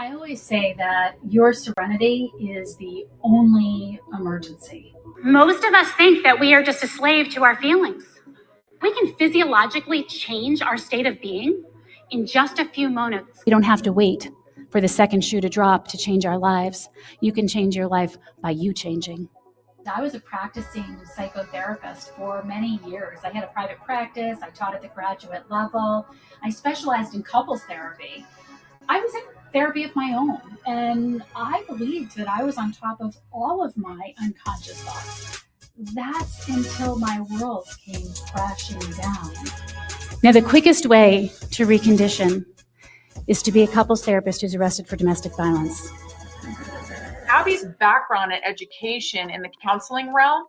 I always say that your serenity is the only emergency. Most of us think that we are just a slave to our feelings. We can physiologically change our state of being in just a few moments. You don't have to wait for the second shoe to drop to change our lives. You can change your life by you changing. I was a practicing psychotherapist for many years. I had a private practice. I taught at the graduate level. I specialized in couples therapy. I was in therapy of my own, and I believed that I was on top of all of my unconscious thoughts. That's until my world came crashing down. Now, the quickest way to recondition is to be a couples therapist who's arrested for domestic violence. Abby's background and education in the counseling realm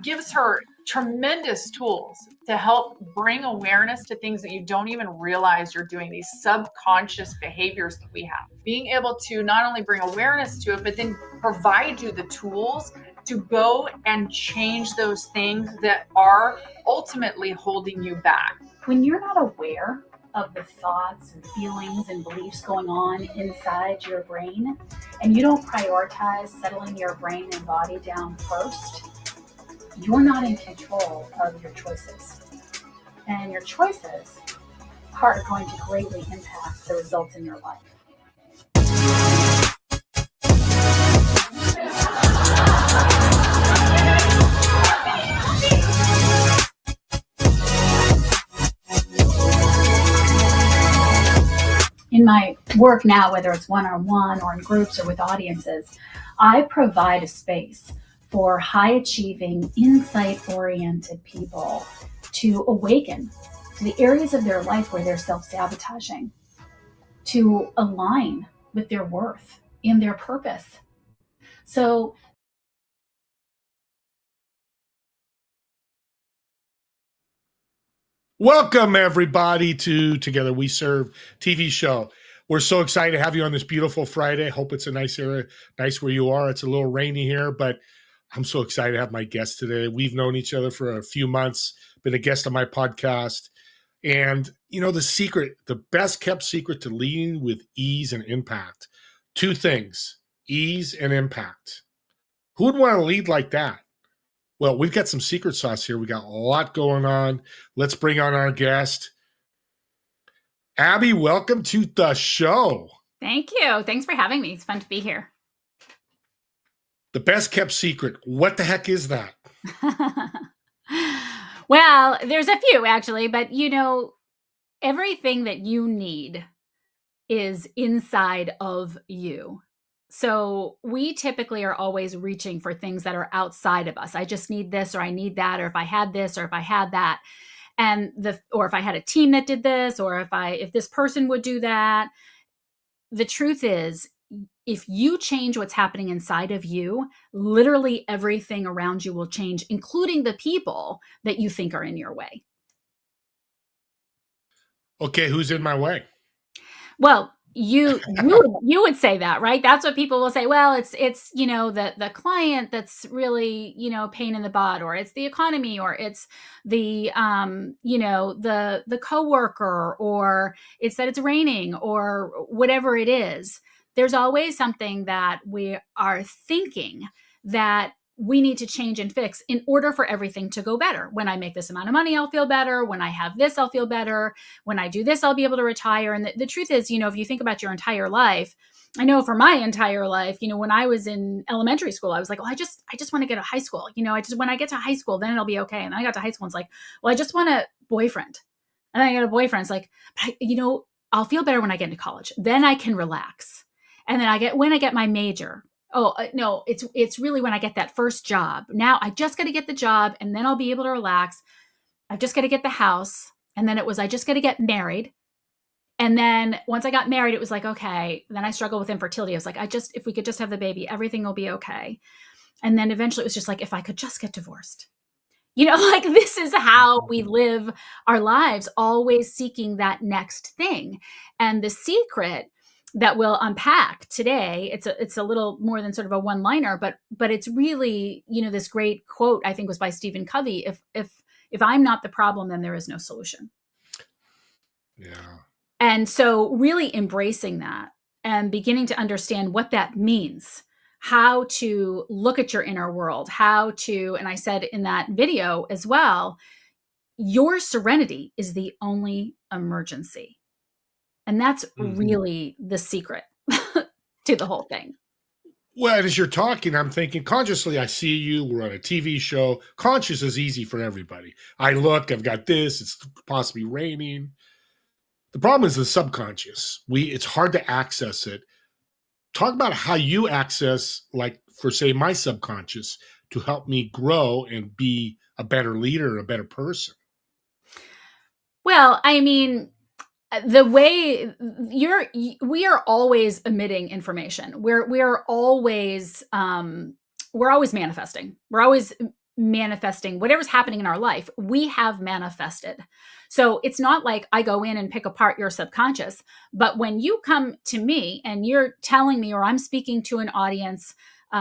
gives her tremendous tools to help bring awareness to things that you don't even realize you're doing, these subconscious behaviors that we have. Being able to not only bring awareness to it, but then provide you the tools to go and change those things that are ultimately holding you back. When you're not aware of the thoughts and feelings and beliefs going on inside your brain, and you don't prioritize settling your brain and body down first, you're not in control of your choices. And your choices are going to greatly impact the results in your life. In my work now, whether it's one-on-one or in groups or with audiences, I provide a space for high-achieving, insight-oriented people to awaken to the areas of their life where they're self-sabotaging, to align with their worth and their purpose. So welcome, everybody, to Together We Serve TV show. We're so excited to have you on this beautiful Friday. Hope it's a nice area, nice where you are. It's a little rainy here, but I'm so excited to have my guest today. We've known each other for a few months, been a guest on my podcast. And, you know, the secret, the best kept secret to leading with ease and impact. Two things, ease and impact. Who would want to lead like that? Well, we've got some secret sauce here. We got a lot going on. Let's bring on our guest. Abby, welcome to the show. Thank you. Thanks for having me. It's fun to be here. The best kept secret. What the heck is that? Well, there's a few actually, but you know, everything that you need is inside of you. So we typically are always reaching for things that are outside of us. I just need this, or I need that, or if I had this, or if I had that, or if I had a team that did this, or if this person would do that. The truth is, if you change what's happening inside of you, literally everything around you will change, including the people that you think are in your way. Okay, who's in my way? Well, you would say that, right? That's what people will say. Well, it's you know, the client that's really, you know, pain in the butt, or it's the economy, or it's the you know, the coworker, or it's that it's raining, or whatever it is. There's always something that we are thinking that we need to change and fix in order for everything to go better. When I make this amount of money, I'll feel better. When I have this, I'll feel better. When I do this, I'll be able to retire. And the truth is, you know, if you think about your entire life, I know for my entire life, you know, when I was in elementary school, I was like, oh, I just want to get to high school. You know, when I get to high school, then it'll be okay. And then I got to high school and it's like, well, I just want a boyfriend. And then I got a boyfriend. It's like, you know, I'll feel better when I get into college. Then I can relax. And then when I get my major. Oh, no, it's really when I get that first job. Now I just got to get the job and then I'll be able to relax. I've just got to get the house. And then I just got to get married. And then once I got married, it was like, okay. Then I struggled with infertility. I was like, if we could just have the baby, everything will be okay. And then eventually it was just like, if I could just get divorced. You know, like this is how we live our lives, always seeking that next thing. And the secret that we'll unpack today, it's a little more than sort of a one-liner, but it's really, you know, this great quote, I think was by Stephen Covey, if I'm not the problem, then there is no solution. Yeah. And so really embracing that am beginning to understand what that means, how to look at your inner world, how to, and I said in that video as well, your serenity is the only emergency. And that's really the secret to the whole thing. Well, as you're talking, I'm thinking consciously, I see you, we're on a TV show. Conscious is easy for everybody. I look, I've got this, it's possibly raining. The problem is the subconscious. It's hard to access it. Talk about how you access, like for say my subconscious, to help me grow and be a better leader, a better person. Well, I mean, the way we are always emitting information. We're always manifesting. We're always manifesting whatever's happening in our life. We have manifested. So it's not like I go in and pick apart your subconscious, but when you come to me and you're telling me, or I'm speaking to an audience,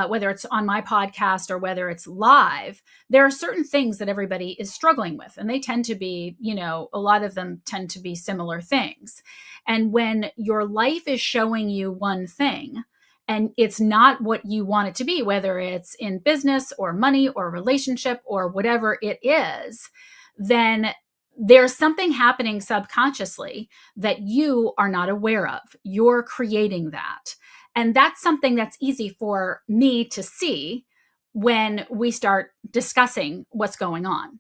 whether it's on my podcast or whether it's live, there are certain things that everybody is struggling with. And they tend to be, a lot of them tend to be similar things. And when your life is showing you one thing and it's not what you want it to be, whether it's in business or money or relationship or whatever it is, then there's something happening subconsciously that you are not aware of. You're creating that. And that's something that's easy for me to see when we start discussing what's going on.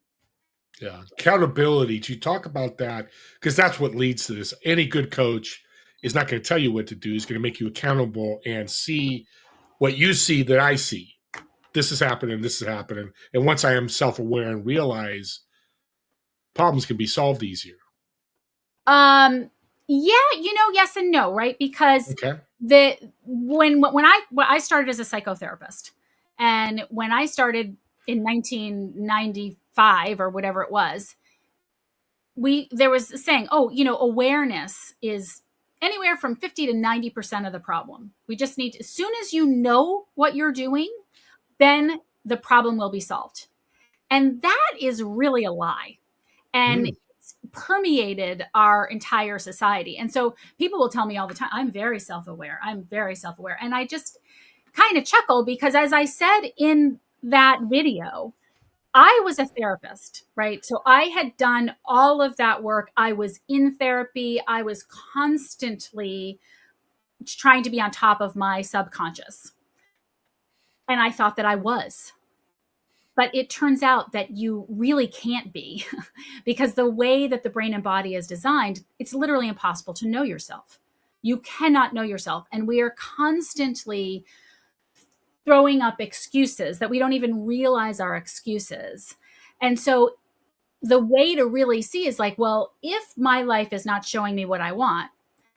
Yeah. Accountability. Do you talk about that? Because that's what leads to this. Any good coach is not going to tell you what to do. He's going to make you accountable and see what you see that I see. This is happening. This is happening. And once I am self-aware and realize problems can be solved easier. Yeah, yes and no, right? Because when I started as a psychotherapist, and when I started in 1995 or whatever it was, there was a saying, awareness is anywhere from 50 to 90% of the problem. We just need to, as soon as you know what you're doing, then the problem will be solved. And that is really a lie. And it's permeated our entire society. And so people will tell me all the time, I'm very self-aware. I'm very self-aware. And I just kind of chuckle because, as I said in that video, I was a therapist, right? So I had done all of that work. I was in therapy. I was constantly trying to be on top of my subconscious. And I thought that I was. But it turns out that you really can't be because the way that the brain and body is designed, it's literally impossible to know yourself. You cannot know yourself. And we are constantly throwing up excuses that we don't even realize are excuses. And so the way to really see is like, well, if my life is not showing me what I want,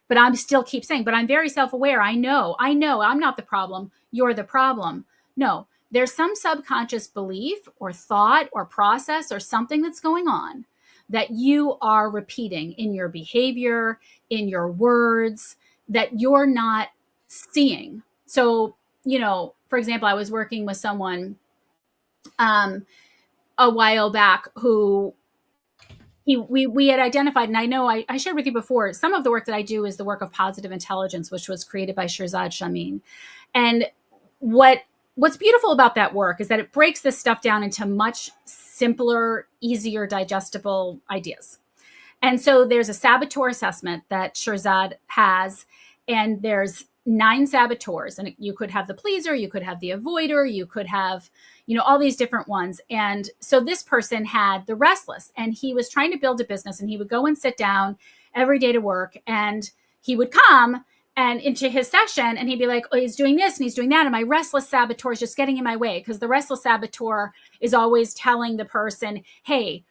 but I'm still keep saying, but I'm very self-aware. I know I'm not the problem. You're the problem. No. There's some subconscious belief or thought or process or something that's going on that you are repeating in your behavior, in your words, that you're not seeing. So, for example, I was working with someone a while back who we had identified, and I know I shared with you before, some of the work that I do is the work of positive intelligence, which was created by Shirzad Shamin. And what's beautiful about that work is that it breaks this stuff down into much simpler, easier, digestible ideas. And so there's a saboteur assessment that Shirzad has, and there's 9 saboteurs. And you could have the pleaser, you could have the avoider, you could have, all these different ones. And so this person had the restless, and he was trying to build a business, and he would go and sit down every day to work, and he would come and into his session, and he'd be like, oh, he's doing this and he's doing that. And my restless saboteur is just getting in my way, because the restless saboteur is always telling the person, hey,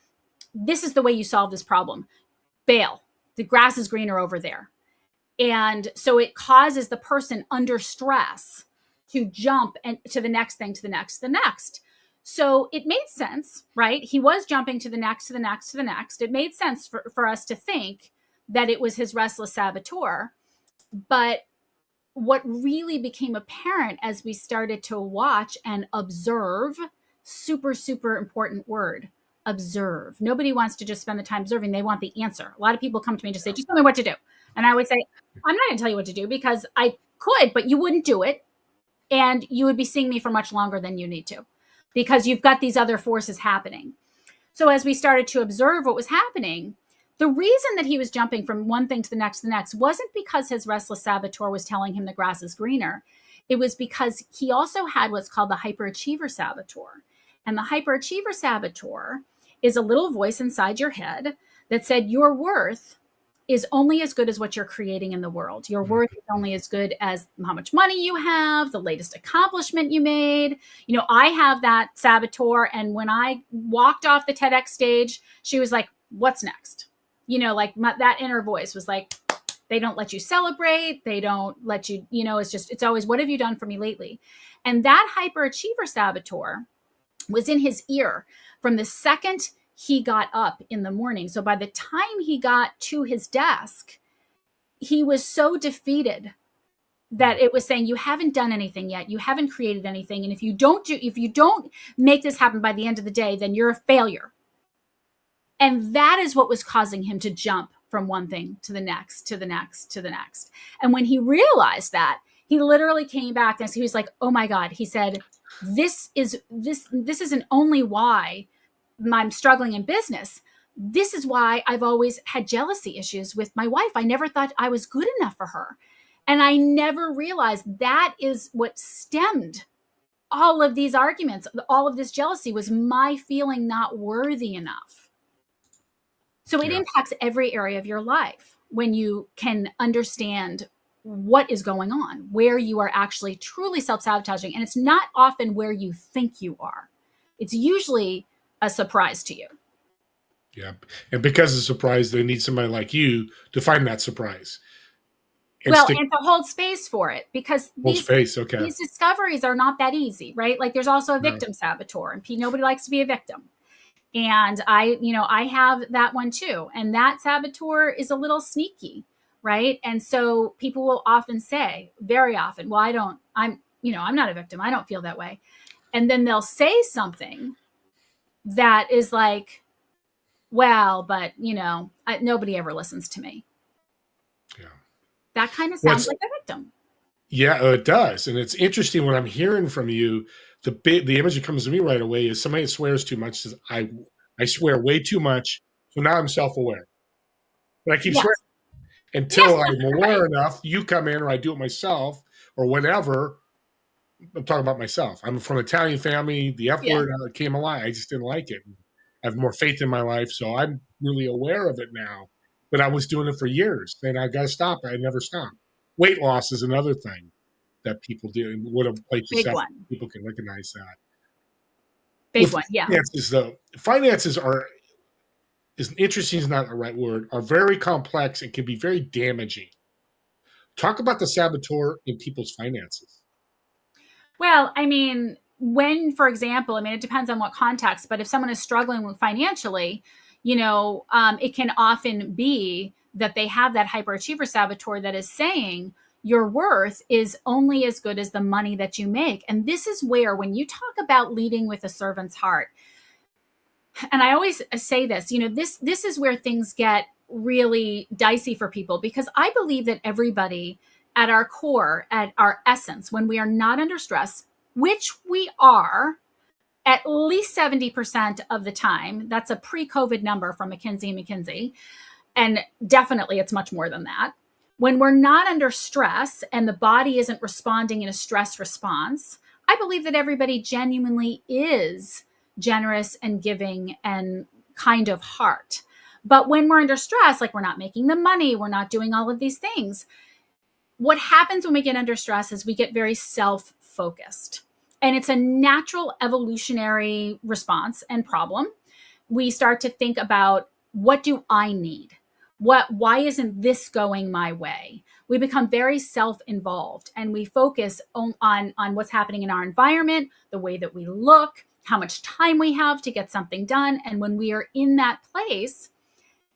this is the way you solve this problem. Bail. The grass is greener over there. And so it causes the person under stress to jump and to the next thing, to the next, the next. So it made sense, right? He was jumping to the next, to the next, to the next. It made sense for us to think that it was his restless saboteur. But what really became apparent as we started to watch and observe, super, super important word, observe. Nobody wants to just spend the time observing. They want the answer. A lot of people come to me and just say, just tell me what to do. And I would say, I'm not going to tell you what to do because I could, but you wouldn't do it. And you would be seeing me for much longer than you need to because you've got these other forces happening. So as we started to observe what was happening, the reason that he was jumping from one thing to the next wasn't because his restless saboteur was telling him the grass is greener. It was because he also had what's called the hyperachiever saboteur. And the hyperachiever saboteur is a little voice inside your head that said your worth is only as good as what you're creating in the world. Your worth is only as good as how much money you have, the latest accomplishment you made. You know, I have that saboteur. And when I walked off the TEDx stage, she was like, what's next? You know, like that inner voice was like, they don't let you celebrate. They don't let you, you know, it's always, what have you done for me lately? And that hyperachiever saboteur was in his ear from the second he got up in the morning. So by the time he got to his desk, he was so defeated that it was saying, you haven't done anything yet. You haven't created anything. And if you don't make this happen by the end of the day, then you're a failure. And that is what was causing him to jump from one thing to the next, to the next, to the next. And when he realized that, he literally came back and he was like, oh my God, he said, this isn't only why I'm struggling in business. This is why I've always had jealousy issues with my wife. I never thought I was good enough for her. And I never realized that is what stemmed all of these arguments. All of this jealousy was my feeling not worthy enough. So it impacts every area of your life when you can understand what is going on, where you are actually truly self-sabotaging. And it's not often where you think you are. It's usually a surprise to you. Yeah. And because of surprise, they need somebody like you to find that surprise. And to hold space for it, because these discoveries are not that easy, right? Like there's also a victim saboteur, and nobody likes to be a victim. And I have that one too. And that saboteur is a little sneaky, right? And so people will often say, very often, well, I'm not a victim. I don't feel that way. And then they'll say something that is like, well, but nobody ever listens to me. Yeah. That kind of sounds like a victim. Yeah, it does. And it's interesting when I'm hearing from you, the image that comes to me right away is somebody that swears too much, says, I swear way too much. So now I'm self-aware. But I keep swearing until I'm aware enough, you come in or I do it myself or whatever. I'm talking about myself. I'm from an Italian family. The F word came alive. I just didn't like it. I have more faith in my life. So I'm really aware of it now. But I was doing it for years. And I got to stop. I never stopped. Weight loss is another thing that people do. What a place people can recognize that. Big one, yeah. Finances are, interesting is not the right word, are very complex and can be very damaging. Talk about the saboteur in people's finances. Well, I mean, for example, it depends on what context, but if someone is struggling financially, it can often be that they have that hyperachiever saboteur that is saying your worth is only as good as the money that you make. And this is where, when you talk about leading with a servant's heart, and I always say this, this is where things get really dicey for people, because I believe that everybody at our core, at our essence, when we are not under stress, which we are at least 70% of the time, that's a pre-COVID number from McKinsey, and definitely it's much more than that. When we're not under stress and the body isn't responding in a stress response, I believe that everybody genuinely is generous and giving and kind of heart. But when we're under stress, like we're not making the money, we're not doing all of these things, what happens when we get under stress is we get very self-focused. And it's a natural evolutionary response and problem. We start to think about, what do I need? Why isn't this going my way? We become very self-involved, and we focus on what's happening in our environment, the way that we look, how much time we have to get something done. And when we are in that place,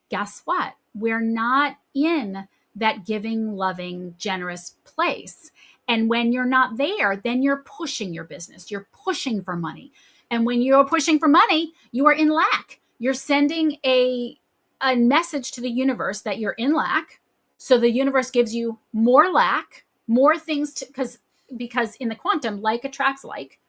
guess what? We're not in that giving, loving, generous place. And when you're not there, then you're pushing your business. You're pushing for money. And when you're pushing for money, you are in lack. you're sending a message to the universe that you're in lack. So the universe gives you more lack, more things to, because in the quantum, like attracts like.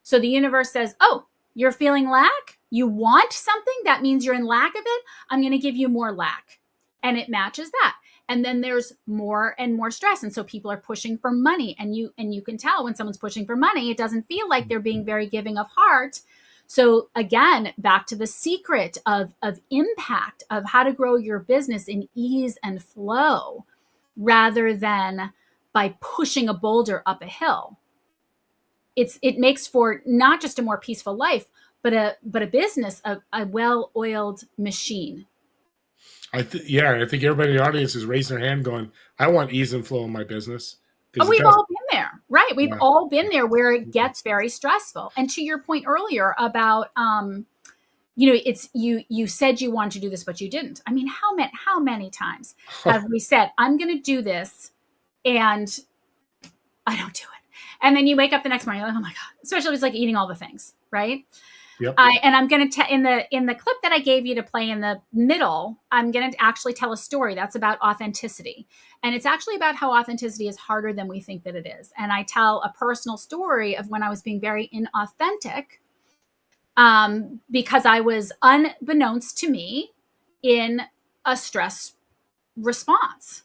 So the universe says, oh, you're feeling lack? You want something? That means you're in lack of it. I'm going to give you more lack. And it matches that. And then there's more and more stress. And so people are pushing for money. And you can tell when someone's pushing for money, it doesn't feel like they're being very giving of heart. So again, back to the secret of impact, of how to grow your business in ease and flow, rather than by pushing a boulder up a hill. It makes for not just a more peaceful life, but a business, a well-oiled machine. I think everybody in the audience is raising their hand going, I want ease and flow in my business. Oh, we've all been there, right? We've all been there where it gets very stressful. And to your point earlier about, it's you said you wanted to do this, but you didn't. I mean, how many times have we said, I'm going to do this, and I don't do it. And then you wake up the next morning, like, oh my God, especially if it's like eating all the things, right? Yep. And I'm going to in the clip that I gave you to play in the middle, I'm going to actually tell a story that's about authenticity. And it's actually about how authenticity is harder than we think that it is. And I tell a personal story of when I was being very inauthentic, because I was, unbeknownst to me, in a stress response.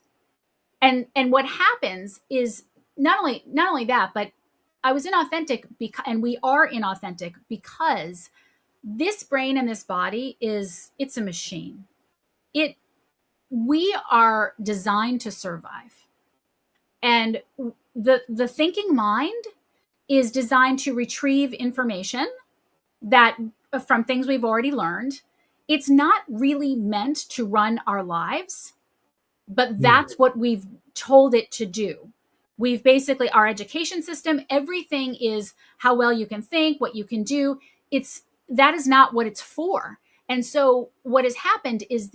And what happens is not only that, but I was inauthentic and we are inauthentic because this brain and this body it's a machine. We are designed to survive. And the thinking mind is designed to retrieve information that from things we've already learned. It's not really meant to run our lives, but that's what we've told it to do. We've basically, our education system, everything is how well you can think, what you can do. That is not what it's for. And so what has happened is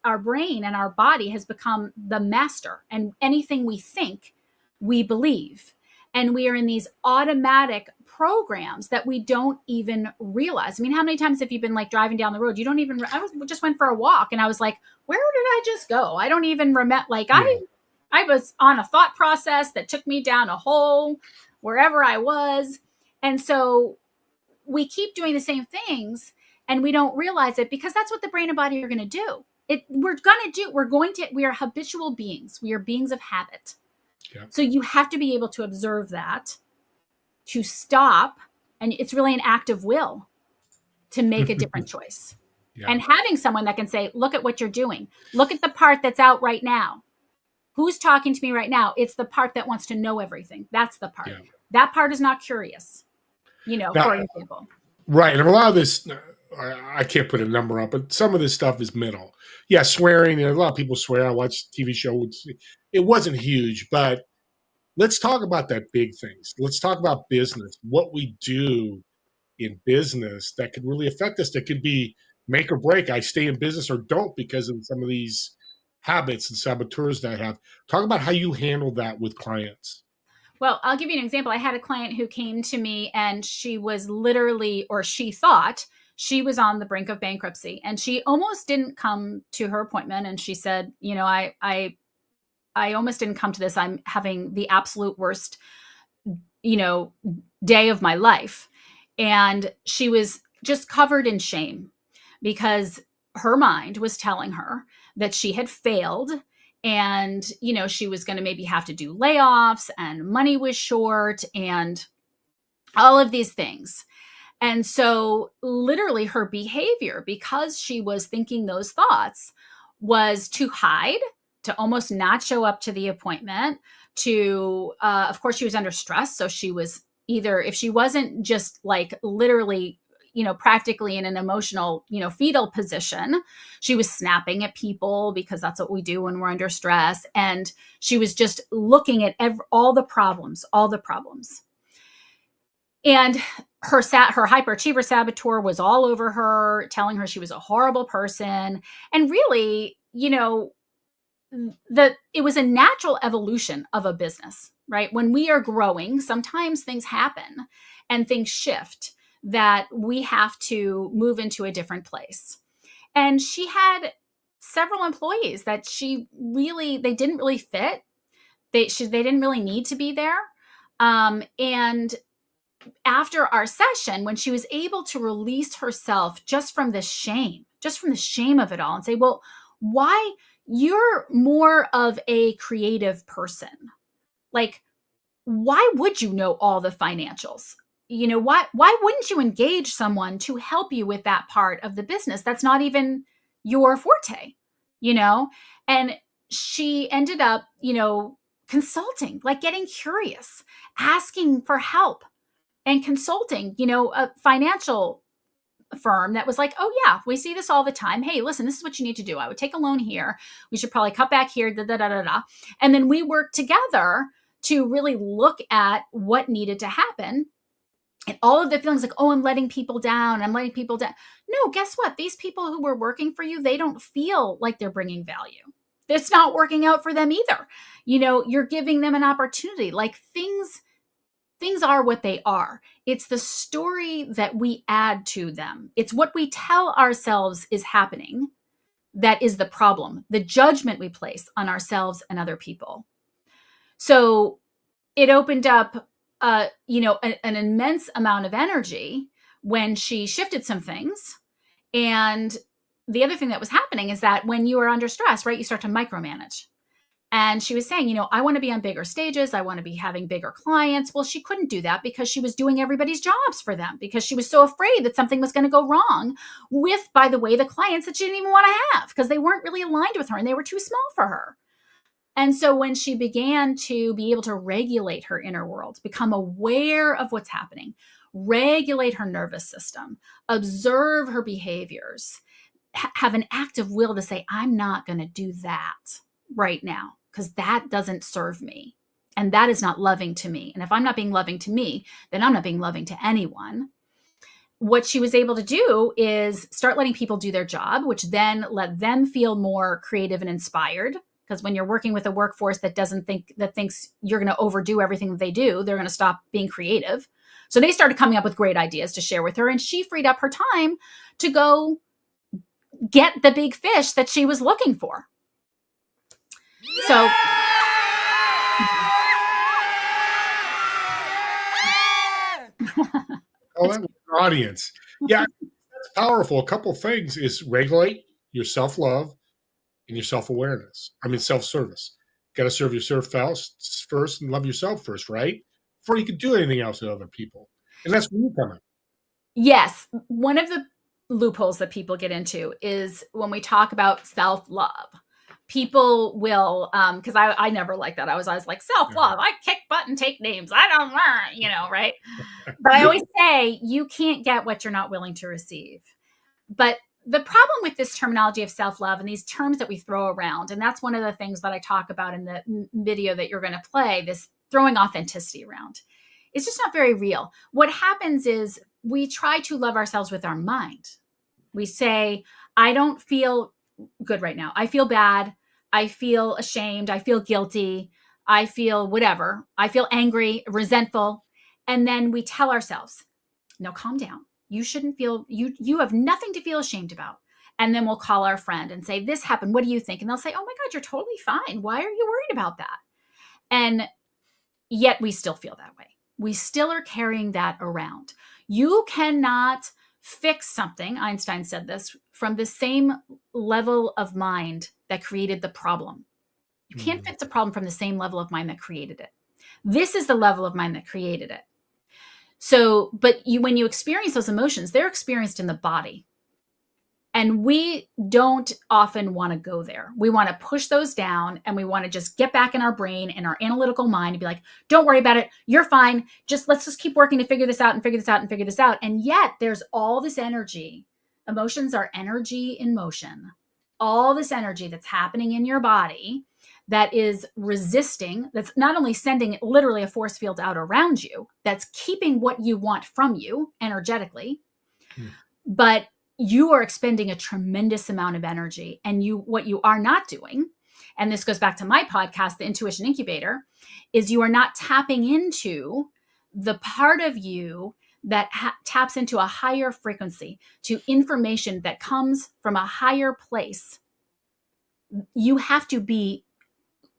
our brain and our body has become the master, and anything we think, we believe. And we are in these automatic programs that we don't even realize. I mean, how many times have you been like driving down the road? Just went for a walk and I was like, where did I just go? I don't even remember, I was on a thought process that took me down a hole wherever I was. And so we keep doing the same things and we don't realize it because that's what the brain and body are going to do. We are habitual beings. We are beings of habit. Yeah. So you have to be able to observe that, to stop. And it's really an act of will to make a different choice. Yeah. And having someone that can say, look at what you're doing. Look at the part that's out right now. Who's talking to me right now? It's the part that wants to know everything. That's the part. Yeah. That part is not curious, now, for example. Right. And a lot of this, I can't put a number on, but some of this stuff is middle. Yeah, swearing. A lot of people swear. I watch TV shows. It wasn't huge, but let's talk about that big things. Let's talk about business, what we do in business that could really affect us. That could be make or break. I stay in business or don't because of some of these habits and saboteurs that I have. Talk about how you handle that with clients. Well, I'll give you an example. I had a client who came to me and she was literally, or she thought she was on the brink of bankruptcy, and she almost didn't come to her appointment. And she said, I almost didn't come to this. I'm having the absolute worst, day of my life. And she was just covered in shame because her mind was telling her that she had failed and, she was going to maybe have to do layoffs and money was short and all of these things. And so literally her behavior, because she was thinking those thoughts, was to hide, to almost not show up to the appointment, to, of course, she was under stress. So she was either, if she wasn't just like literally practically in an emotional, fetal position, she was snapping at people because that's what we do when we're under stress. And she was just looking at all the problems. And her hyperachiever saboteur was all over her, telling her she was a horrible person. And really, it was a natural evolution of a business, right? When we are growing, sometimes things happen and things shift. that we have to move into a different place. And she had several employees that they didn't really fit. They didn't really need to be there. And after our session, when she was able to release herself just from the shame of it all, and say, well, why? You're more of a creative person. Like, why would you know all the financials? Why wouldn't you engage someone to help you with that part of the business? That's not even your forte, And she ended up, consulting, like getting curious, asking for help and consulting, a financial firm that was like, oh yeah, we see this all the time. Hey, listen, this is what you need to do. I would take a loan here. We should probably cut back here, da, da, da, da, da. And then we worked together to really look at what needed to happen. And all of the feelings like, oh, I'm letting people down. No, guess what? These people who were working for you, they don't feel like they're bringing value. It's not working out for them either. You're giving them an opportunity. Like things are what they are. It's the story that we add to them. It's what we tell ourselves is happening that is the problem, the judgment we place on ourselves and other people. So it opened up, an immense amount of energy when she shifted some things. And the other thing that was happening is that when you are under stress, right, you start to micromanage. And she was saying, I want to be on bigger stages. I want to be having bigger clients. Well, she couldn't do that because she was doing everybody's jobs for them because she was so afraid that something was going to go wrong with, by the way, the clients that she didn't even want to have because they weren't really aligned with her and they were too small for her. And so when she began to be able to regulate her inner world, become aware of what's happening, regulate her nervous system, observe her behaviors, have an active will to say, I'm not going to do that right now because that doesn't serve me. And that is not loving to me. And if I'm not being loving to me, then I'm not being loving to anyone. What she was able to do is start letting people do their job, which then let them feel more creative and inspired. Because when you're working with a workforce that thinks you're going to overdo everything that they do, they're going to stop being creative. So they started coming up with great ideas to share with her, and she freed up her time to go get the big fish that she was looking for. So Oh, that was an audience. Yeah, that's powerful. A couple things is regulate your self-love and your self-awareness. Self-service. Got to serve yourself first and love yourself first, right? Before you can do anything else with other people. And that's where you come in. Yes. One of the loopholes that people get into is when we talk about self-love. People will, because I never liked that. I was always like, self-love, I kick butt and take names. I don't learn, right? But I always say, you can't get what you're not willing to receive. But the problem with this terminology of self-love and these terms that we throw around, and that's one of the things that I talk about in the video that you're going to play, this throwing authenticity around, it's just not very real. What happens is we try to love ourselves with our mind. We say, I don't feel good right now. I feel bad. I feel ashamed. I feel guilty. I feel whatever. I feel angry, resentful. And then we tell ourselves, no, calm down. You shouldn't feel, you have nothing to feel ashamed about. And then we'll call our friend and say, this happened. What do you think? And they'll say, oh my God, you're totally fine. Why are you worried about that? And yet we still feel that way. We still are carrying that around. You cannot fix something, Einstein said this, from the same level of mind that created the problem. You can't fix a problem from the same level of mind that created it. This is the level of mind that created it. So, but when you experience those emotions, they're experienced in the body. And we don't often want to go there. We want to push those down and we want to just get back in our brain and our analytical mind and be like, don't worry about it. You're fine. Let's just keep working to figure this out and figure this out and figure this out. And yet there's all this energy. Emotions are energy in motion. All this energy that's happening in your body that is resisting, that's not only sending literally a force field out around you, that's keeping what you want from you energetically, but you are expending a tremendous amount of energy. And what you are not doing, and this goes back to my podcast, The Intuition Incubator, is you are not tapping into the part of you that taps into a higher frequency, to information that comes from a higher place, you have to be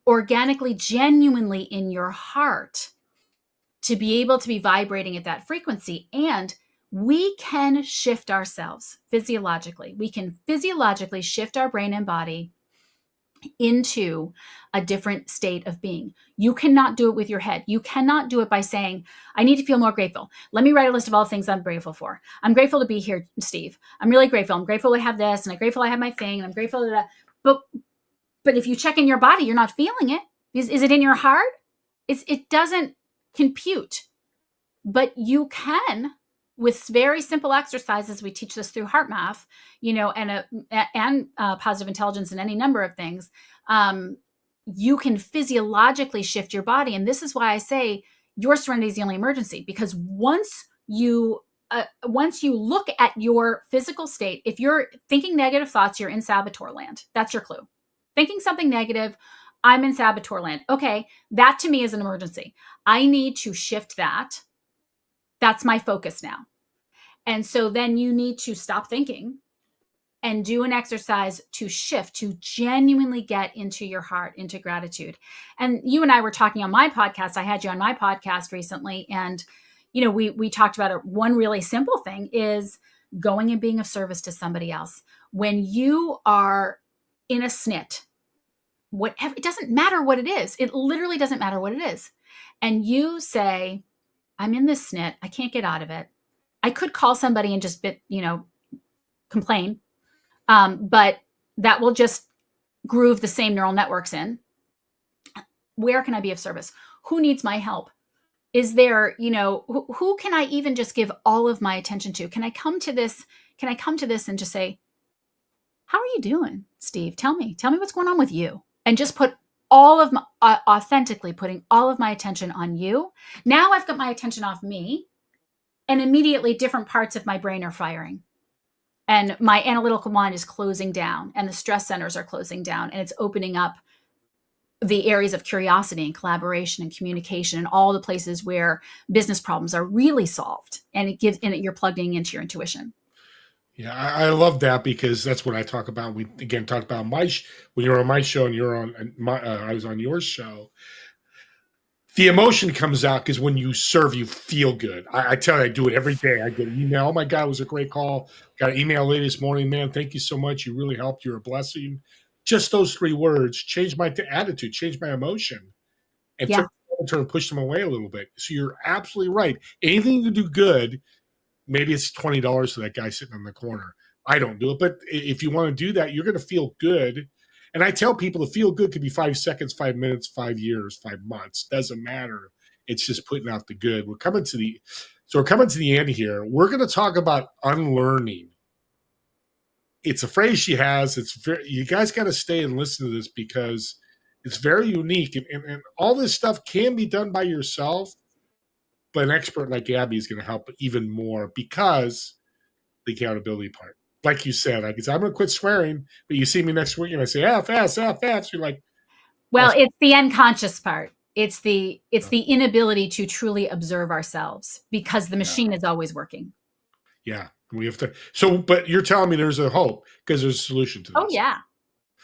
organically, genuinely in your heart to be able to be vibrating at that frequency. And we can shift ourselves physiologically. We can physiologically shift our brain and body into a different state of being. You cannot do it with your head. You cannot do it by saying, I need to feel more grateful. Let me write a list of all the things I'm grateful for. I'm grateful to be here, Steve. I'm really grateful. I'm grateful to have this, and I'm grateful I have my thing, and I'm grateful that. But if you check in your body, you're not feeling it. Is it in your heart? It doesn't compute. But you can, with very simple exercises, we teach this through heart math, and positive intelligence and any number of things. You can physiologically shift your body. And this is why I say your serenity is the only emergency, because once you look at your physical state, if you're thinking negative thoughts, you're in saboteur land. That's your clue. Thinking something negative, I'm in saboteur land. Okay, that to me is an emergency. I need to shift that. That's my focus now. And so then you need to stop thinking and do an exercise to shift, to genuinely get into your heart, into gratitude. And you and I were talking on my podcast. I had you on my podcast recently. And, we talked about it. One really simple thing is going and being of service to somebody else. When you are in a snit, whatever, it doesn't matter what it is. It literally doesn't matter what it is. And you say, I'm in this snit. I can't get out of it. I could call somebody and just complain. But that will just groove the same neural networks in. Where can I be of service? Who needs my help? Is there, who can I even just give all of my attention to? Can I come to this and just say, how are you doing, Steve? Tell me what's going on with you. And just put all of my, authentically putting all of my attention on you. Now I've got my attention off me, and immediately different parts of my brain are firing. And my analytical mind is closing down, and the stress centers are closing down, and it's opening up the areas of curiosity and collaboration and communication and all the places where business problems are really solved. And you're plugging into your intuition. Yeah, I love that, because that's what I talk about. We again talked about when you're on my show and you're on I was on your show. The emotion comes out because when you serve, you feel good. I tell you, I do it every day. I get an email. Oh my God, it was a great call. Got an email late this morning. Man, thank you so much. You really helped. You're a blessing. Just those 3 words changed my attitude, changed my emotion, and took and pushed them away a little bit. So you're absolutely right. Anything to do good, maybe it's $20 to that guy sitting in the corner. I don't do it. But if you want to do that, you're going to feel good. And I tell people to feel good could be 5 seconds, 5 minutes, 5 years, 5 months. Doesn't matter. It's just putting out the good. We're coming to the end here. We're going to talk about unlearning. It's a phrase she has. You guys got to stay and listen to this, because it's very unique. And all this stuff can be done by yourself, but an expert like Gabby is going to help even more, because the accountability part. Like you said, I'm going to quit swearing, but you see me next week and I say, F. You're like, well, it's the unconscious part. It's the inability to truly observe ourselves, because the machine is always working. Yeah. We have to. So, but you're telling me there's a hope, because there's a solution to this.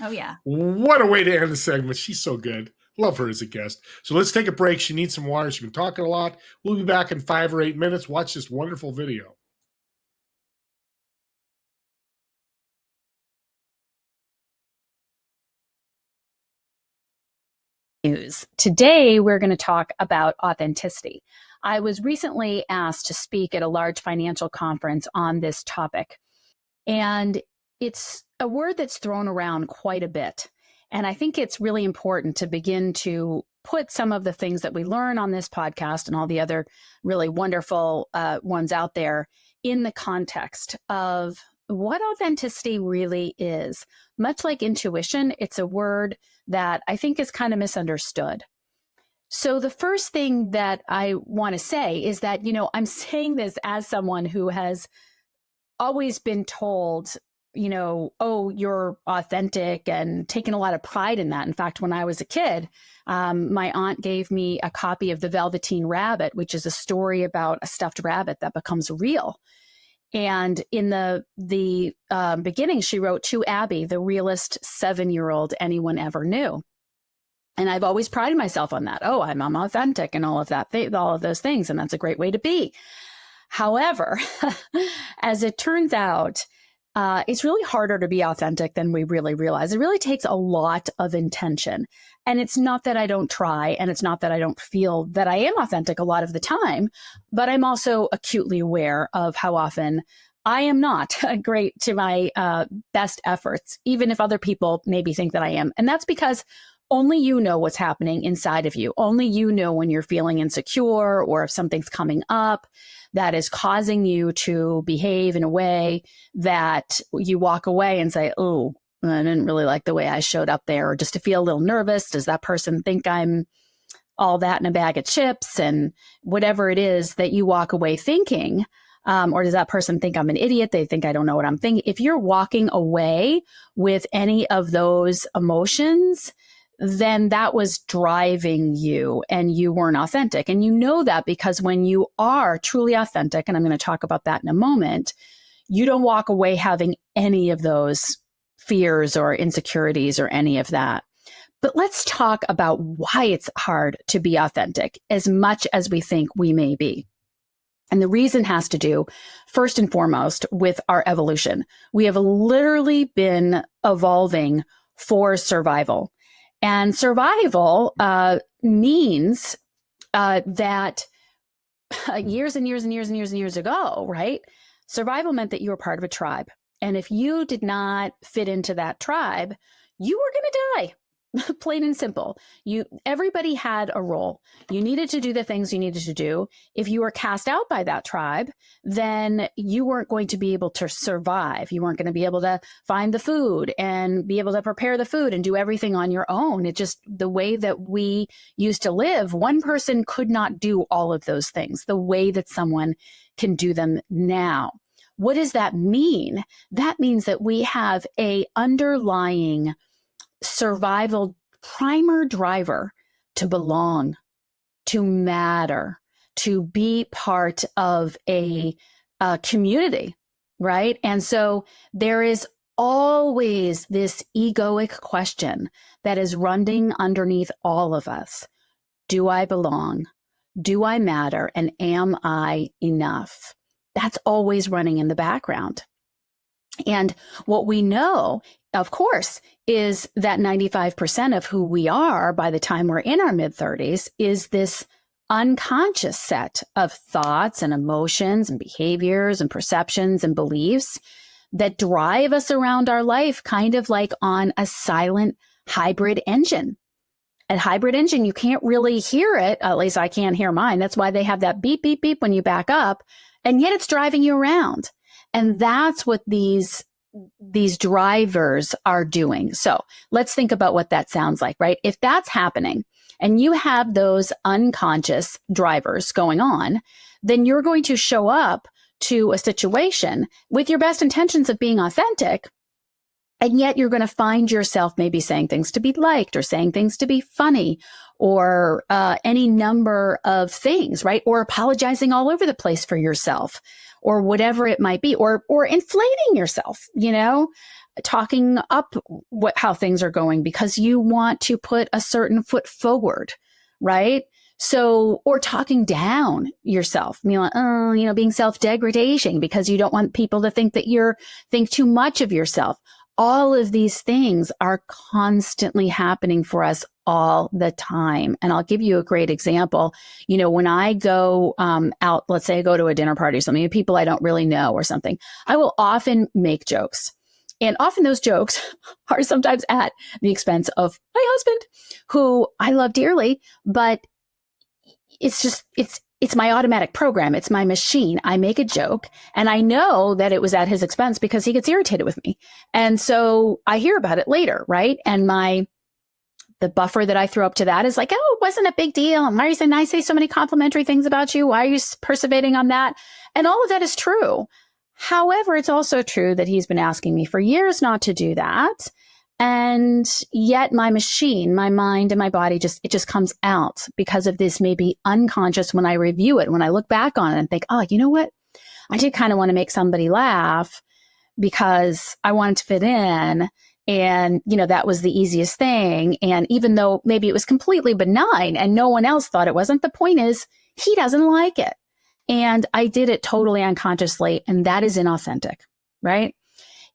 Oh yeah. What a way to end the segment. She's so good. Love her as a guest. So let's take a break. She needs some water. She's been talking a lot. We'll be back in 5 or 8 minutes. Watch this wonderful video. Today, we're going to talk about authenticity. I was recently asked to speak at a large financial conference on this topic, and it's a word that's thrown around quite a bit. And I think it's really important to begin to put some of the things that we learn on this podcast and all the other really wonderful ones out there in the context of what authenticity really is. Much like intuition, it's a word that I think is kind of misunderstood. So the first thing that I want to say is that, I'm saying this as someone who has always been told, oh, you're authentic and taking a lot of pride in that. In fact, when I was a kid, my aunt gave me a copy of The Velveteen Rabbit, which is a story about a stuffed rabbit that becomes real. And in the beginning, she wrote, "To Abby, the realest 7-year-old anyone ever knew." And I've always prided myself on that. Oh, I'm authentic and all of that, all of those things. And that's a great way to be. However, as it turns out, it's really harder to be authentic than we really realize. It really takes a lot of intention. And it's not that I don't try, and it's not that I don't feel that I am authentic a lot of the time, but I'm also acutely aware of how often I am not great to my best efforts, even if other people maybe think that I am. And that's because only you know what's happening inside of you. Only you know when you're feeling insecure, or if something's coming up that is causing you to behave in a way that you walk away and say, "Oh, I didn't really like the way I showed up there," or just to feel a little nervous. Does that person think I'm all that in a bag of chips? And whatever it is that you walk away thinking, or does that person think I'm an idiot? They think I don't know what I'm thinking. If you're walking away with any of those emotions, then that was driving you and you weren't authentic. And you know that because when you are truly authentic, and I'm going to talk about that in a moment, you don't walk away having any of those fears or insecurities or any of that. But let's talk about why it's hard to be authentic as much as we think we may be. And the reason has to do, first and foremost, with our evolution. We have literally been evolving for survival. And survival means that years and years and years and years and years ago, right? Survival meant that you were part of a tribe. And if you did not fit into that tribe, you were going to die. Plain and simple. Everybody had a role. You needed to do the things you needed to do. If you were cast out by that tribe, then you weren't going to be able to survive. You weren't going to be able to find the food and be able to prepare the food and do everything on your own. It just, the way that we used to live, one person could not do all of those things the way that someone can do them now. What does that mean? That means that we have a underlying survival primer driver to belong, to matter, to be part of a community, right? And so there is always this egoic question that is running underneath all of us. Do I belong? Do I matter? And am I enough? That's always running in the background. And what we know, of course, is that 95% of who we are by the time we're in our mid-30s is this unconscious set of thoughts and emotions and behaviors and perceptions and beliefs that drive us around our life, kind of like on a silent hybrid engine. A hybrid engine, you can't really hear it. At least I can't hear mine. That's why they have that beep, beep, beep when you back up. And yet it's driving you around. And that's what these drivers are doing. So let's think about what that sounds like, right? If that's happening and you have those unconscious drivers going on, then you're going to show up to a situation with your best intentions of being authentic. And yet you're going to find yourself maybe saying things to be liked or saying things to be funny or any number of things, right? Or apologizing all over the place for yourself or whatever it might be, or inflating yourself, talking up how things are going because you want to put a certain foot forward, right? So, or talking down yourself, being self-degradation because you don't want people to think that you think too much of yourself. All of these things are constantly happening for us all the time. And I'll give you a great example. When I go out, let's say I go to a dinner party or something, people I don't really know or something, I will often make jokes. And often those jokes are sometimes at the expense of my husband, who I love dearly, but it's my automatic program. It's my machine. I make a joke and I know that it was at his expense because he gets irritated with me. And so I hear about it later, right? And the buffer that I throw up to that is like, oh, it wasn't a big deal. And why didn't I say so many complimentary things about you? Why are you perseverating on that? And all of that is true. However, it's also true that he's been asking me for years not to do that. And yet my machine, my mind and my body it just comes out because of this maybe unconscious when I review it, when I look back on it and think, oh, you know what? I did kind of want to make somebody laugh because I wanted to fit in. And, that was the easiest thing. And even though maybe it was completely benign and no one else thought it wasn't, the point is he doesn't like it. And I did it totally unconsciously. And that is inauthentic, right?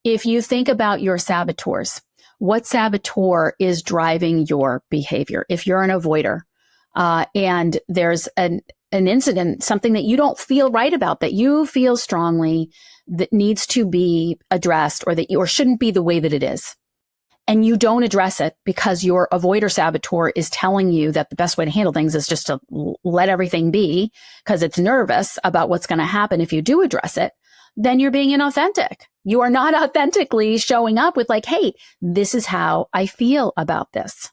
If you think about your saboteurs, what saboteur is driving your behavior? If you're an avoider and there's an incident, something that you don't feel right about, that you feel strongly that needs to be addressed or shouldn't be the way that it is, and you don't address it because your avoider saboteur is telling you that the best way to handle things is just to let everything be because it's nervous about what's going to happen if you do address it, then you're being inauthentic. You are not authentically showing up with like, hey, this is how I feel about this.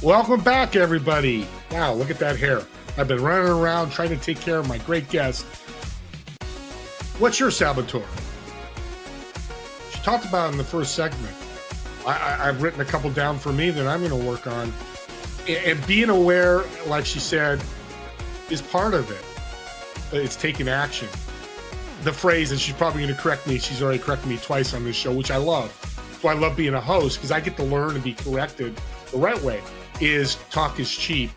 Welcome back, everybody. Wow, look at that hair. I've been running around trying to take care of my great guest. What's your saboteur? She talked about it in the first segment. I've written a couple down for me that I'm going to work on. And being aware, like she said, is part of it. It's taking action. The phrase, and she's probably going to correct me, she's already corrected me twice on this show, which I love. So I love being a host because I get to learn and be corrected the right way, is talk is cheap.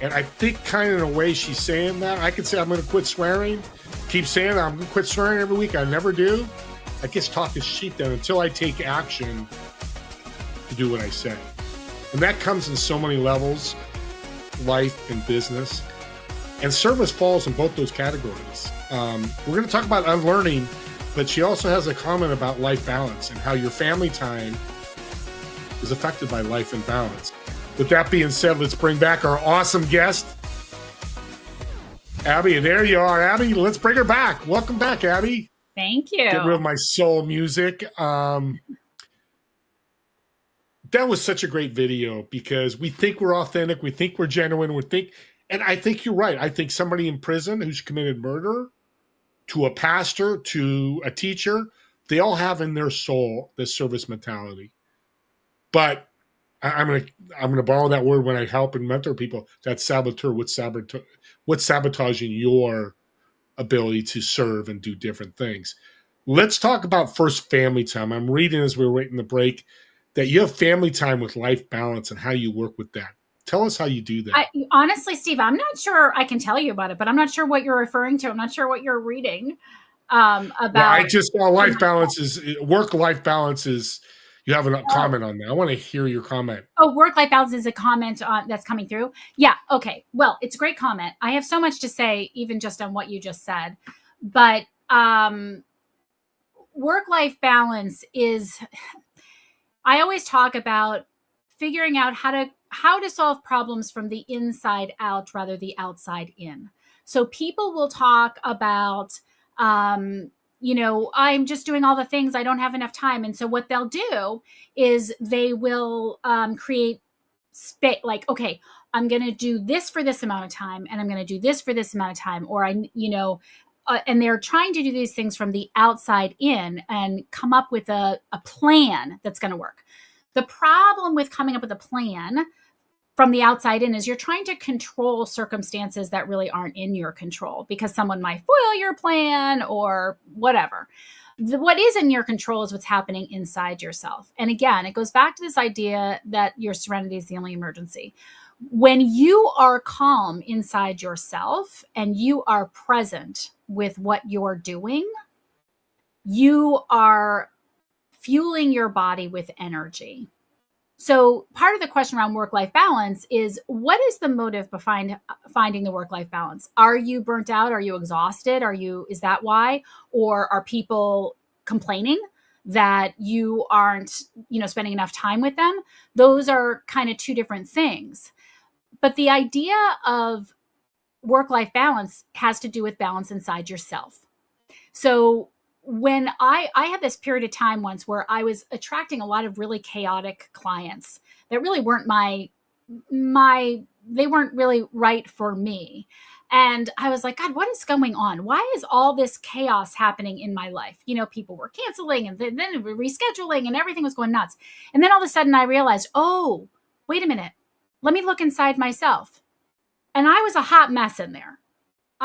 And I think kind of in a way she's saying that. I could say I'm going to quit swearing, keep saying I'm going to quit swearing every week. I never do. I guess talk is cheap then until I take action to do what I say. And that comes in so many levels, life and business. And service falls in both those categories. We're going to talk about unlearning, but she also has a comment about life balance and how your family time is affected by life and balance. With that being said, let's bring back our awesome guest, Abby. There you are, Abby. Let's bring her back. Welcome back, Abby. Thank you. Get rid of my soul music. That was such a great video because we think we're authentic. We think we're genuine. And I think you're right. I think somebody in prison who's committed murder, to a pastor, to a teacher, they all have in their soul this service mentality. But I'm gonna borrow that word when I help and mentor people. That saboteur, what's sabotaging your ability to serve and do different things. Let's talk about first family time. I'm reading as we're waiting the break that you have family time with life balance and how you work with that. Tell us how you do that. Honestly, Steve, I'm not sure I can tell you about it, but I'm not sure what you're referring to. I'm not sure what you're reading about. Yeah, I just life balance is work-life balance is. You have a comment on that. I want to hear your comment. Oh, work-life balance is a comment that's coming through. Yeah. Okay. Well, it's a great comment. I have so much to say, even just on what you just said. But work-life balance is, I always talk about figuring out how to solve problems from the inside out rather the outside in. So people will talk about, I'm just doing all the things. I don't have enough time. And so what they'll do is they will create space, like, okay, I'm going to do this for this amount of time, and I'm going to do this for this amount of time. Or and they're trying to do these things from the outside in and come up with a plan that's going to work. The problem with coming up with a plan from the outside in is you're trying to control circumstances that really aren't in your control because someone might foil your plan or whatever. What is in your control is what's happening inside yourself. And again, it goes back to this idea that your serenity is the only emergency. When you are calm inside yourself and you are present with what you're doing, you are fueling your body with energy. So part of the question around work-life balance is, what is the motive behind finding the work-life balance? Are you burnt out? Are you exhausted? Is that why? Or are people complaining that you aren't, spending enough time with them? Those are kind of two different things. But the idea of work-life balance has to do with balance inside yourself. So when I had this period of time once where I was attracting a lot of really chaotic clients that really weren't they weren't really right for me. And I was like, God, what is going on? Why is all this chaos happening in my life? People were canceling and then rescheduling and everything was going nuts. And then all of a sudden I realized, oh, wait a minute. Let me look inside myself. And I was a hot mess in there.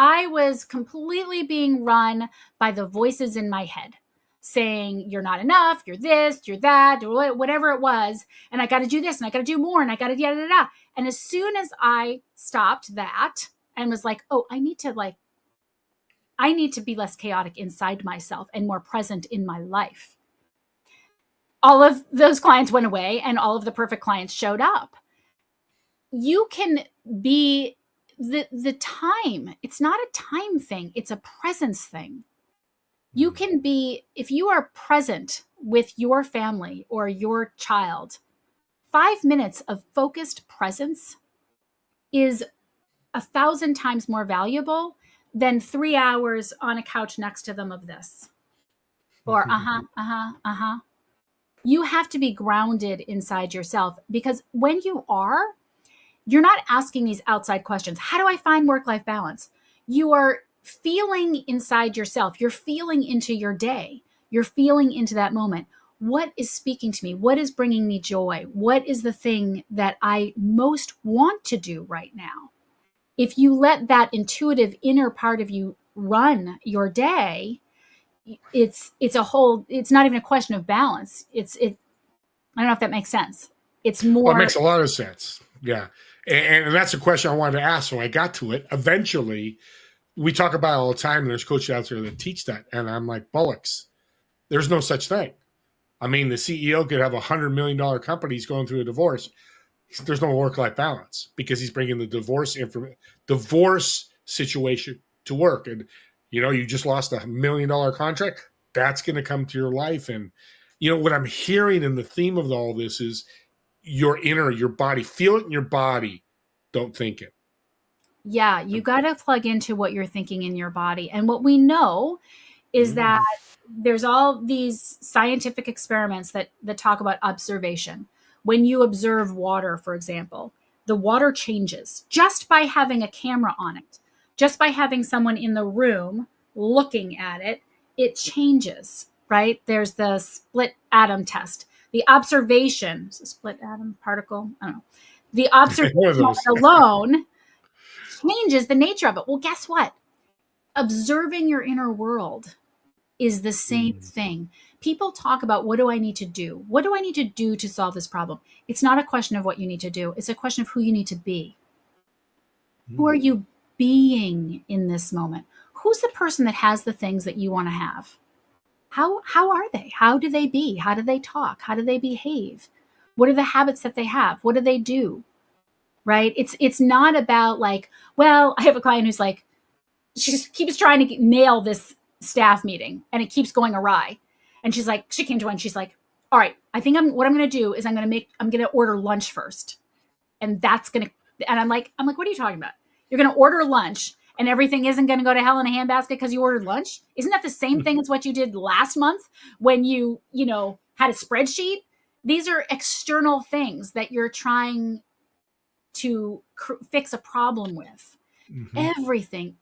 I was completely being run by the voices in my head saying, you're not enough, you're this, you're that, or whatever it was. And I got to do this and I got to do more and I got to yada, yada, yada. And as soon as I stopped that and was like, oh, I need to be less chaotic inside myself and more present in my life. All of those clients went away and all of the perfect clients showed up. You can be the time. It's not a time thing. It's a presence thing. You can be, if you are present with your family or your child, 5 minutes of focused presence is 1,000 times more valuable than 3 hours on a couch next to them of this. Or You have to be grounded inside yourself, because when you're not asking these outside questions. How do I find work-life balance? You are feeling inside yourself. You're feeling into your day. You're feeling into that moment. What is speaking to me? What is bringing me joy? What is the thing that I most want to do right now? If you let that intuitive inner part of you run your day, it's not even a question of balance. I don't know if that makes sense. It's more. Well, it makes a lot of sense. Yeah. And that's a question I wanted to ask. So I got to it. Eventually, we talk about it all the time. And there's coaches out there that teach that. And I'm like, bollocks. There's no such thing. I mean, the CEO could have $100 million company. He's going through a divorce. There's no work-life balance because he's bringing the divorce situation to work. And, you just lost $1 million contract. That's going to come to your life. And, what I'm hearing in the theme of all this is your body. Feel it in your body. Don't think it. Yeah, you got to plug into what you're thinking in your body. And what we know is that there's all these scientific experiments that talk about observation. When you observe water, for example, the water changes just by having a camera on it. Just by having someone in the room looking at it, it changes, right? There's the split atom test. The observation, split atom particle, I don't know. The observation alone changes the nature of it. Well, guess what? Observing your inner world is the same thing. People talk about, what do I need to do? What do I need to do to solve this problem? It's not a question of what you need to do. It's a question of who you need to be. Who are you being in this moment? Who's the person that has the things that you want to have? How are they? How do they be? How do they talk? How do they behave? What are the habits that they have? What do they do? Right? It's not about like, well, I have a client who's like, she just keeps trying to nail this staff meeting and it keeps going awry. And she's like, she came to one, she's like, all right, I think what I'm going to do is I'm going to order lunch first. And I'm like, what are you talking about? You're going to order lunch and everything isn't going to go to hell in a handbasket because you ordered lunch? Isn't that the same thing as what you did last month when you had a spreadsheet? These are external things that you're trying to fix a problem with. Everything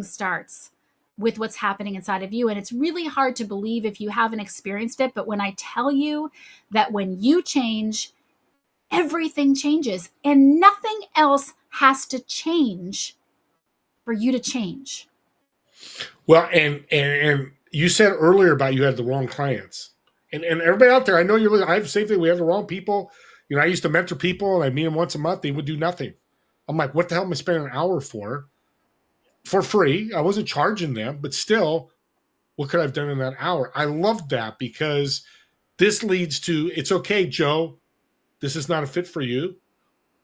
starts with what's happening inside of you. And it's really hard to believe if you haven't experienced it. But when I tell you that when you change, everything changes and nothing else has to change for you to change. Well, and you said earlier about you had the wrong clients. And everybody out there, I know you're listening. I have the same thing. We have the wrong people. I used to mentor people and I meet them once a month. They would do nothing. I'm like, what the hell am I spending an hour for free? I wasn't charging them, but still, what could I have done in that hour? I loved that because this leads to, it's okay, Joe. this is not a fit for you.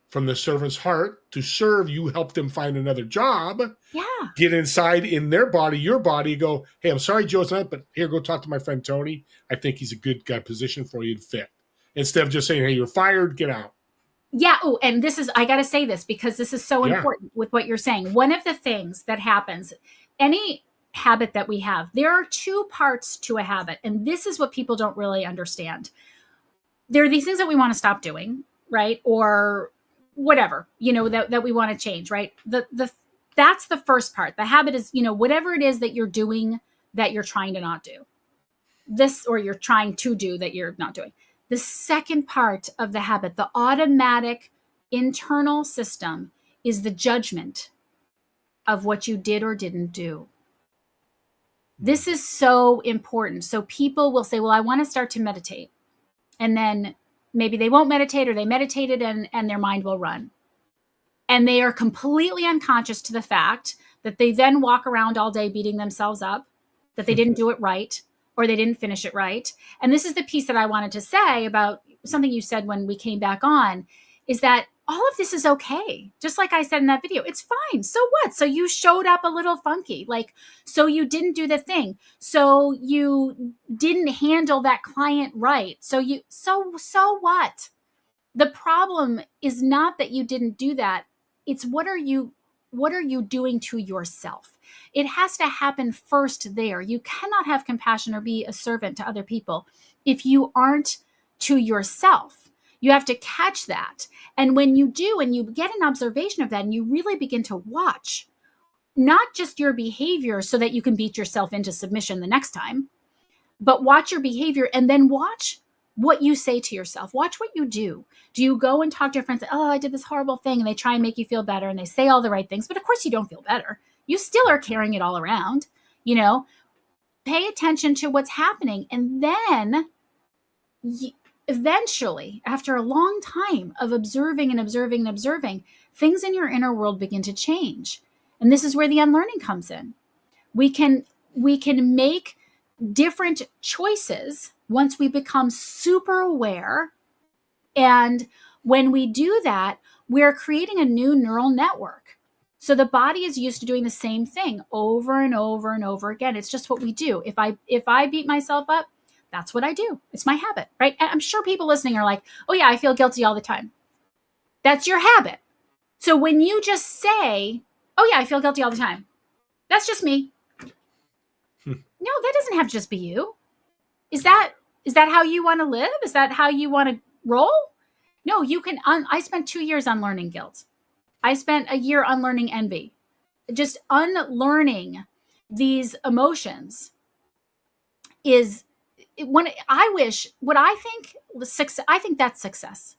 From the servant's heart to serve, you help them find another job. Yeah. Get inside in their body, your body, go, hey, I'm sorry, Joe's not, but here, go talk to my friend Tony. I think he's a good guy position for you to fit. Instead of just saying, hey, you're fired, get out. Yeah. Oh, and I got to say this because this is so important with what you're saying. One of the things that happens, any habit that we have, there are two parts to a habit. And this is what people don't really understand. There are these things that we want to stop doing, right? Or whatever, that we want to change, right? That's the first part. The habit is, whatever it is that you're doing that you're trying to not do. Or you're trying to do that you're not doing. The second part of the habit, the automatic internal system, is the judgment of what you did or didn't do. This is so important. So people will say, well, I want to start to meditate. And then maybe they won't meditate, or they meditated and their mind will run. And they are completely unconscious to the fact that they then walk around all day beating themselves up, that they didn't do it right, or they didn't finish it right. And this is the piece that I wanted to say about something you said when we came back on, is that all of this is okay. Just like I said in that video, it's fine. So what? So you showed up a little funky, so you didn't do the thing. So you didn't handle that client right. So what? The problem is not that you didn't do that. It's what are you doing to yourself? It has to happen first there. You cannot have compassion or be a servant to other people if you aren't to yourself. You have to catch that. And when you do, and you get an observation of that, and you really begin to watch, not just your behavior so that you can beat yourself into submission the next time, but watch your behavior and then watch what you say to yourself. Watch what you do. Do you go and talk to your friends, say, oh, I did this horrible thing, and they try and make you feel better, and they say all the right things, but of course you don't feel better. You still are carrying it all around, Pay attention to what's happening. And then eventually, after a long time of observing and observing and observing, things in your inner world begin to change. And this is where the unlearning comes in. We can make different choices once we become super aware. And when we do that, we're creating a new neural network. So the body is used to doing the same thing over and over and over again. It's just what we do. If I beat myself up, that's what I do. It's my habit, right? And I'm sure people listening are like, oh yeah, I feel guilty all the time. That's your habit. So when you just say, oh yeah, I feel guilty all the time, that's just me. No, that doesn't have to just be you. Is that how you want to live? Is that how you want to roll? No, you can. I spent 2 years unlearning guilt. I spent a year unlearning envy. Just unlearning these emotions is I think that's success.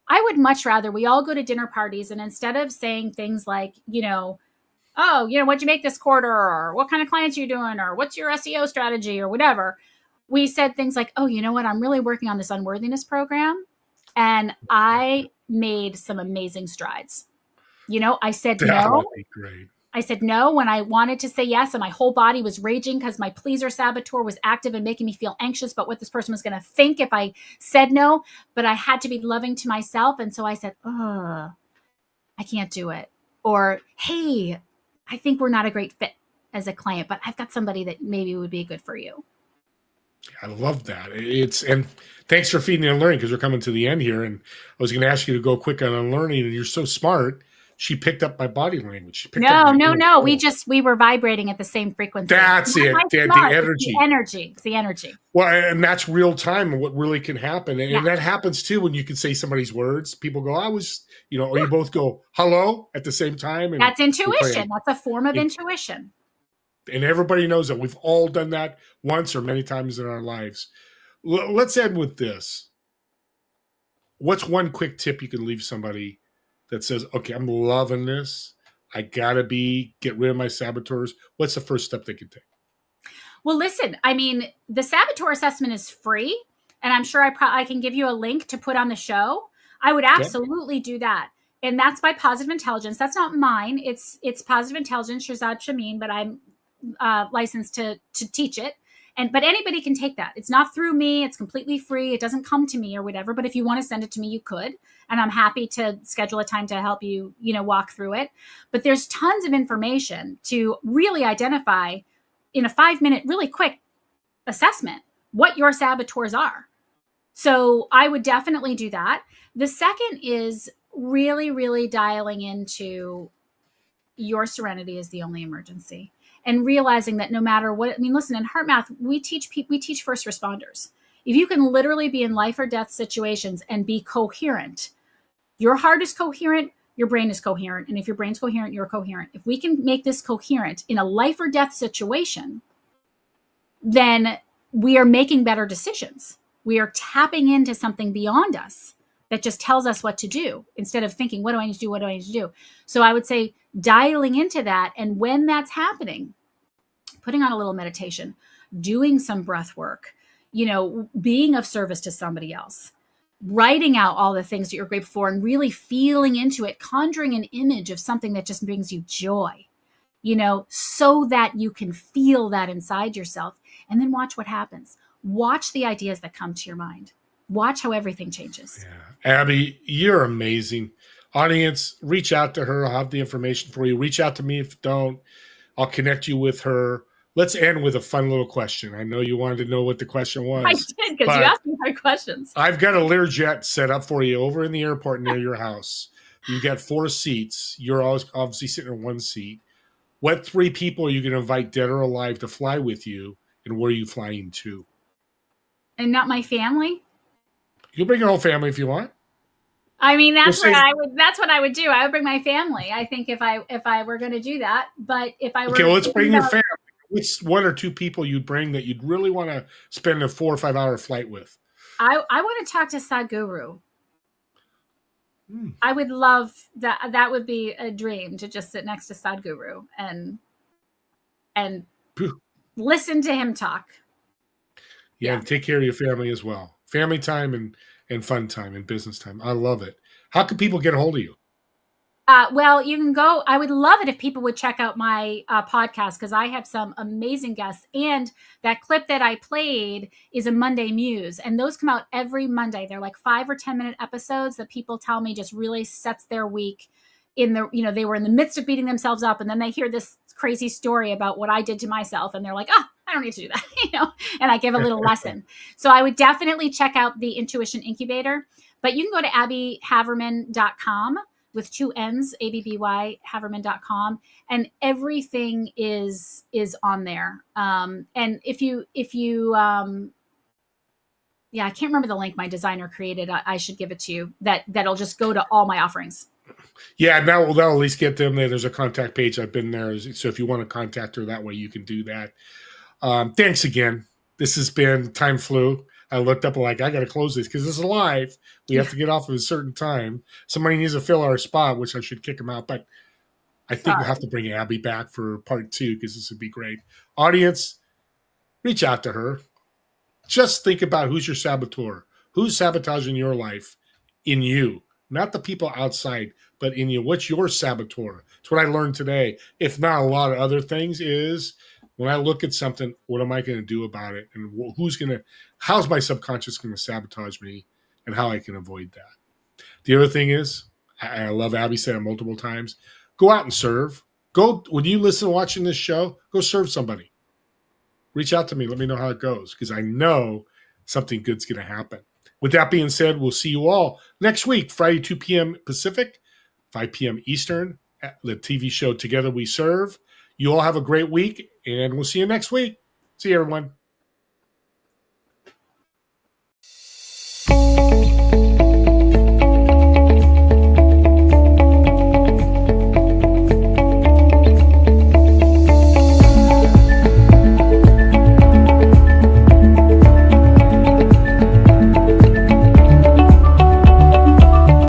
I would much rather we all go to dinner parties, and instead of saying things like, what'd you make this quarter, or what kind of clients are you doing, or what's your SEO strategy, or whatever, we said things like, oh, you know what? I'm really working on this unworthiness program, and I made some amazing strides. I said that no. would be great. I said no when I wanted to say yes, and my whole body was raging because my pleaser saboteur was active and making me feel anxious about what this person was going to think if I said no. But I had to be loving to myself. And so I said, I can't do it. Or, hey, I think we're not a great fit as a client, but I've got somebody that maybe would be good for you. I love that. And thanks for feeding and learning, because we're coming to the end here. And I was going to ask you to go quick on unlearning, and you're so smart. She picked up my body language. No. We were vibrating at the same frequency. That's it. The energy. It's the energy. Well, and that's real time and what really can happen. And that happens too when you can say somebody's words. People go, or you both go, hello, at the same time. And that's intuition. That's a form of intuition. And everybody knows that we've all done that once or many times in our lives. Let's end with this. What's one quick tip you can leave somebody that says, okay, I'm loving this. I got to get rid of my saboteurs. What's the first step they can take? Well, listen, the saboteur assessment is free, and I'm sure I can give you a link to put on the show. I would absolutely do that. And that's by Positive Intelligence. That's not mine. It's Positive Intelligence, Shazad Shamin, but I'm licensed to teach it. But anybody can take that. It's not through me. It's completely free. It doesn't come to me or whatever. But if you want to send it to me, you could. And I'm happy to schedule a time to help you, walk through it. But there's tons of information to really identify in a 5-minute, really quick assessment what your saboteurs are. So I would definitely do that. The second is really, really dialing into your serenity is the only emergency, and realizing that no matter what, listen, in HeartMath, we teach first responders. If you can literally be in life or death situations and be coherent, your heart is coherent, your brain is coherent. And if your brain's coherent, you're coherent. If we can make this coherent in a life or death situation, then we are making better decisions. We are tapping into something beyond us that just tells us what to do instead of thinking, what do I need to do? What do I need to do? So I would say dialing into that. And when that's happening, putting on a little meditation, doing some breath work, being of service to somebody else, writing out all the things that you're grateful for and really feeling into it, conjuring an image of something that just brings you joy, so that you can feel that inside yourself, and then watch what happens. Watch the ideas that come to your mind. Watch how everything changes. Yeah. Abby, you're amazing. Audience, reach out to her. I'll have the information for you. Reach out to me if you don't. I'll connect you with her. Let's end with a fun little question. I know you wanted to know what the question was. I did, because you asked me hard questions. I've got a Learjet set up for you over in the airport near your house. You've got 4 seats. You're obviously sitting in one seat. What 3 people are you going to invite, dead or alive, to fly with you, and where are you flying to? And not my family? You'll bring your whole family if you want. That's what I would do. I would bring my family. I think if I were going to do that, but if I were let's bring your family. Which 1 or 2 people you'd bring that you'd really want to spend a 4 or 5 hour flight with? I want to talk to Sadhguru. I would love that. That would be a dream, to just sit next to Sadhguru and listen to him talk. Yeah, and take care of your family as well. Family time and fun time and business time. I love it. How can people get a hold of you? Well, you can go. I would love it if people would check out my podcast, because I have some amazing guests. And that clip that I played is a Monday Muse. And those come out every Monday. They're like 5 or 10-minute episodes that people tell me just really sets their week in the, they were in the midst of beating themselves up. And then they hear this crazy story about what I did to myself. And they're like, oh, I don't need to do that, and I give a little lesson. So I would definitely check out the Intuition Incubator. But you can go to abbyhaverman.com with 2 N's, ABBY, Haverman.com. And everything is on there. And if you I can't remember the link my designer created. I should give it to you. That'll just go to all my offerings. Yeah, that'll at least get them there. There's a contact page. I've been there. So if you want to contact her that way, you can do that. Thanks again. This has been, time flew. I looked up like, I got to close this because this is live. We have to get off at a certain time. Somebody needs to fill our spot, which I should kick them out. But I think we'll have to bring Abby back for part 2 because this would be great. Audience, reach out to her. Just think about who's your saboteur. Who's sabotaging your life in you? Not the people outside, but in you. What's your saboteur? It's what I learned today. If not a lot of other things, is when I look at something, what am I going to do about it? And how's my subconscious going to sabotage me, and how I can avoid that? The other thing is, I love Abby said it multiple times, go out and serve. When you listen watching this show, go serve somebody. Reach out to me. Let me know how it goes, because I know something good's going to happen. With that being said, we'll see you all next week, Friday, 2 p.m. Pacific, 5 p.m. Eastern, at the TV show Together We Serve. You all have a great week, and we'll see you next week. See you, everyone.